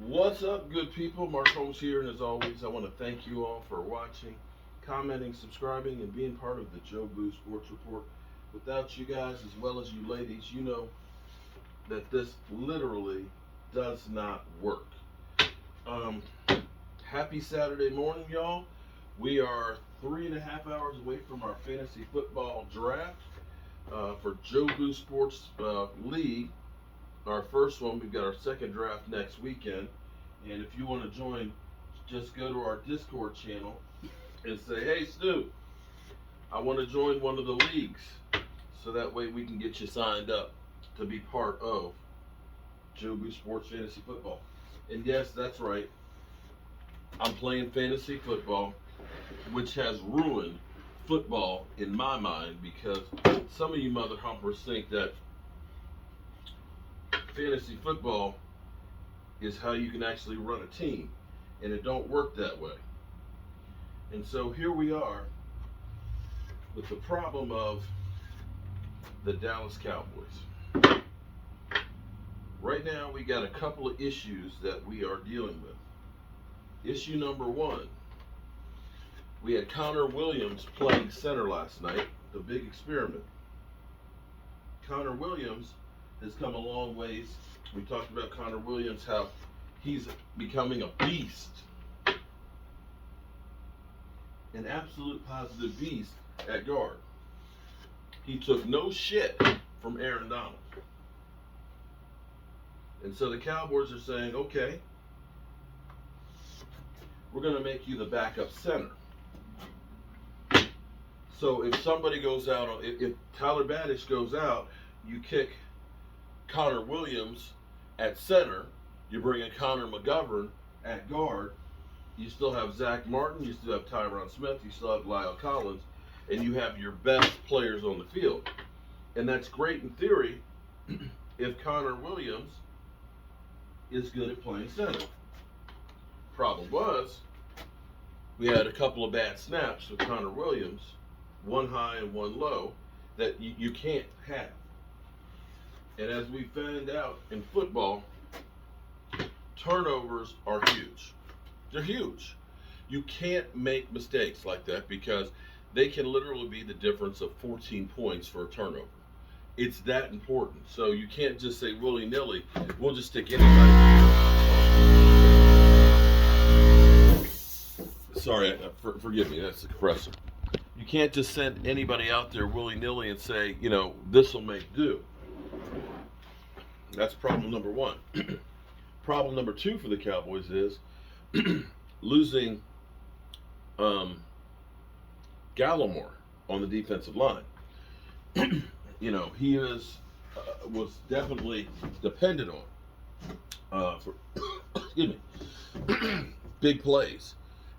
What's up, good people? Mark Holmes here, and as always, I want to thank you all for watching, commenting, subscribing, and being part of the Joe Boo Sports Report. Without you guys, as well as you ladies, you know that this literally does not work. Um, Happy Saturday morning, y'all. We are 3.5 hours away from our fantasy football draft for Joe Boo Sports League. Our first one, we've got our second draft next weekend. And if you want to join, just go to our Discord channel and say, hey, Stu, I want to join one of the leagues. So that way we can get you signed up to be part of Jobu Sports Fantasy Football. And yes, that's right. I'm playing fantasy football, which has ruined football in my mind because some of you mother humpers think that fantasy football is how you can actually run a team, and it don't work that way. And so here we are with the problem of the Dallas Cowboys. Right now we got a couple of issues that we are dealing with. Issue number one, we had Connor Williams playing center last night, the big experiment. Connor Williams has come a long ways. We talked about Connor Williams, how he's becoming a beast. An absolute positive beast at guard. He took no shit from Aaron Donald. And so the Cowboys are saying, okay, we're going to make you the backup center. So if somebody goes out, if Tyler Badish goes out, you kick Connor Williams at center, you bring in Connor McGovern at guard, you still have Zach Martin, you still have Tyron Smith, you still have Lyle Collins, and you have your best players on the field. And that's great in theory if Connor Williams is good at playing center. Problem was, we had a couple of bad snaps with Connor Williams, one high and one low, that you can't have. And as we found out in football, turnovers are huge. They're huge. You can't make mistakes like that because they can literally be the difference of 14 points for a turnover. It's that important. So you can't just say willy-nilly, we'll just stick anybody. Sorry, forgive me, that's the compressor. You can't just send anybody out there willy-nilly and say, this will make do. That's problem number one. Problem number two for the Cowboys is losing Gallimore on the defensive line. He was definitely dependent on for excuse me big plays,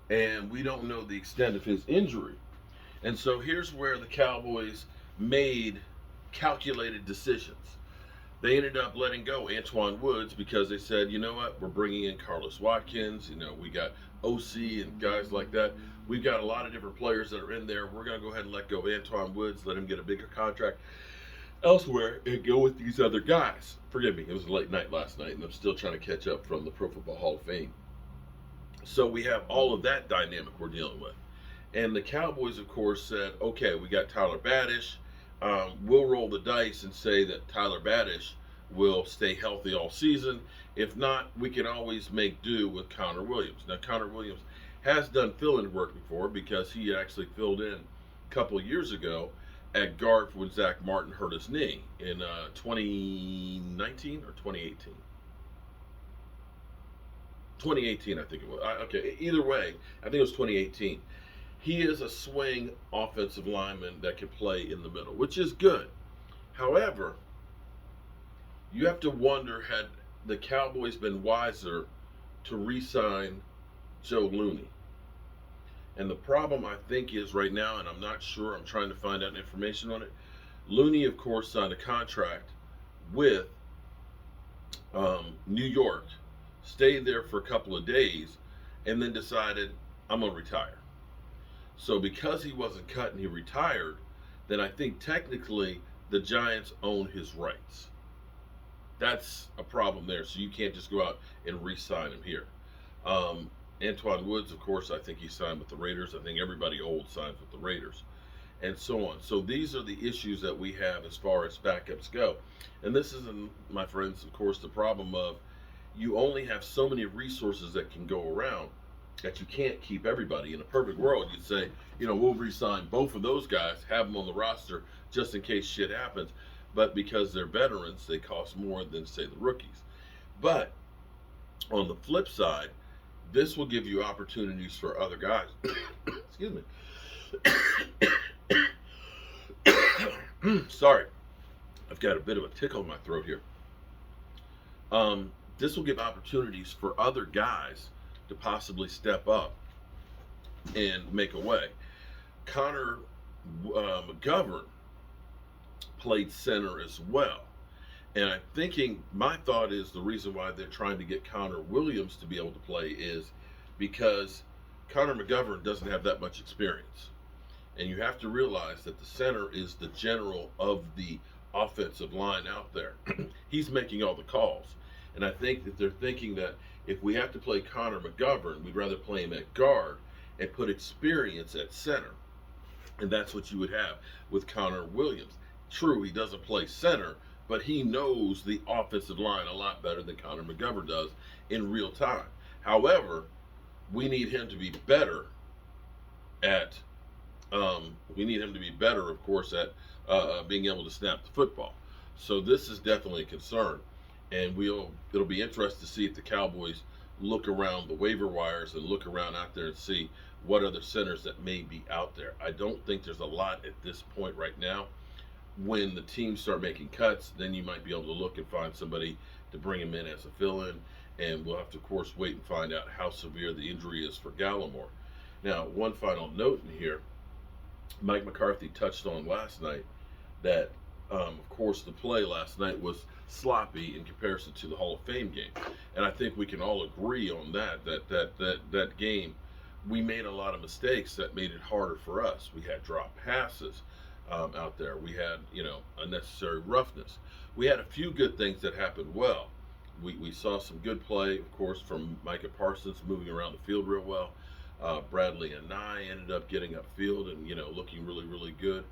and we don't know the extent of his injury. And so here's where the Cowboys made calculated decisions. They ended up letting go Antwan Woods because they said, you know what, we're bringing in Carlos Watkins. We got OC and guys like that. We've got a lot of different players that are in there. We're going to go ahead and let go of Antwan Woods, let him get a bigger contract elsewhere, and go with these other guys. Forgive me, it was a late night last night, and I'm still trying to catch up from the Pro Football Hall of Fame. So we have all of that dynamic we're dealing with. And the Cowboys, of course, said, okay, we got Tyler Badish. We'll roll the dice and say that Tyler Badish will stay healthy all season. If not, we can always make do with Connor Williams. Now, Connor Williams has done fill-in work before because he actually filled in a couple of years ago at guard when Zach Martin hurt his knee in 2019 or 2018. 2018, I think it was. Okay, either way, I think it was 2018. He is a swing offensive lineman that can play in the middle, which is good. However, you have to wonder, had the Cowboys been wiser to re-sign Joe Looney? And the problem, I think, is right now, and I'm not sure, I'm trying to find out information on it. Looney, of course, signed a contract with New York, stayed there for a couple of days, and then decided, I'm going to retire. So because he wasn't cut and he retired, then I think technically the Giants own his rights. That's a problem there. So you can't just go out and re-sign him here. Antwan Woods, of course, I think he signed with the Raiders. I think everybody old signs with the Raiders, and so on. So these are the issues that we have as far as backups go. And this is, my friends, of course, the problem of you only have so many resources that can go around that you can't keep everybody. In a perfect world, you'd say, we'll re-sign both of those guys, have them on the roster just in case shit happens. But because they're veterans, they cost more than, say, the rookies. But on the flip side, this will give you opportunities for other guys. Excuse me. Sorry, I've got a bit of a tickle in my throat here. This will give opportunities for other guys to possibly step up and make a way. Connor McGovern played center as well. And I'm thinking, my thought is the reason why they're trying to get Connor Williams to be able to play is because Connor McGovern doesn't have that much experience. And you have to realize that the center is the general of the offensive line out there. He's making all the calls. And I think that they're thinking that if we have to play Connor McGovern, we'd rather play him at guard and put experience at center. And that's what you would have with Connor Williams. True, he doesn't play center, but he knows the offensive line a lot better than Connor McGovern does in real time. However, we need him to be better at, of course, at being able to snap the football. So this is definitely a concern. And it'll be interesting to see if the Cowboys look around the waiver wires and look around out there and see what other centers that may be out there. I don't think there's a lot at this point right now. When the teams start making cuts, then you might be able to look and find somebody to bring him in as a fill-in. And we'll have to, of course, wait and find out how severe the injury is for Gallimore. Now, one final note in here. Mike McCarthy touched on last night that, of course, the play last night was sloppy in comparison to the Hall of Fame game. And I think we can all agree on that game, we made a lot of mistakes that made it harder for us. We had drop passes out there. We had, unnecessary roughness. We had a few good things that happened well. We saw some good play, of course, from Micah Parsons moving around the field real well. Bradley and Nye ended up getting upfield and, looking really, really good.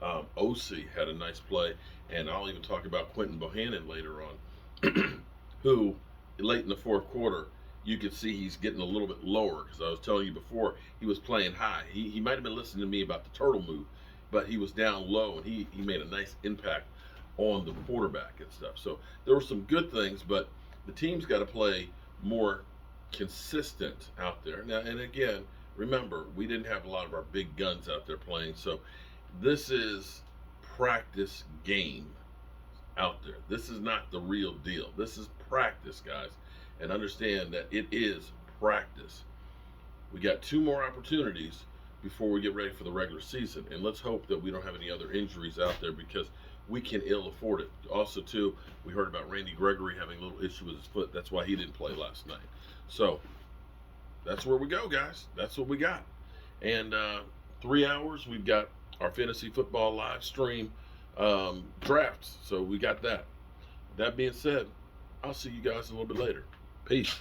OC had a nice play, and I'll even talk about Quentin Bohannon later on, who late in the fourth quarter, you could see he's getting a little bit lower, because I was telling you before, he was playing high. He might have been listening to me about the turtle move, but he was down low, and he made a nice impact on the quarterback and stuff. So there were some good things, but the team's got to play more consistent out there. Now, and again, remember, we didn't have a lot of our big guns out there playing, so this is practice game out there. This is not the real deal. This is practice, guys. And understand that it is practice. We got 2 more opportunities before we get ready for the regular season. And let's hope that we don't have any other injuries out there, because we can ill afford it. Also, too, we heard about Randy Gregory having a little issue with his foot. That's why he didn't play last night. So that's where we go, guys. That's what we got. And 3 hours, we've got our fantasy football live stream drafts. So we got that. That being said, I'll see you guys a little bit later. Peace.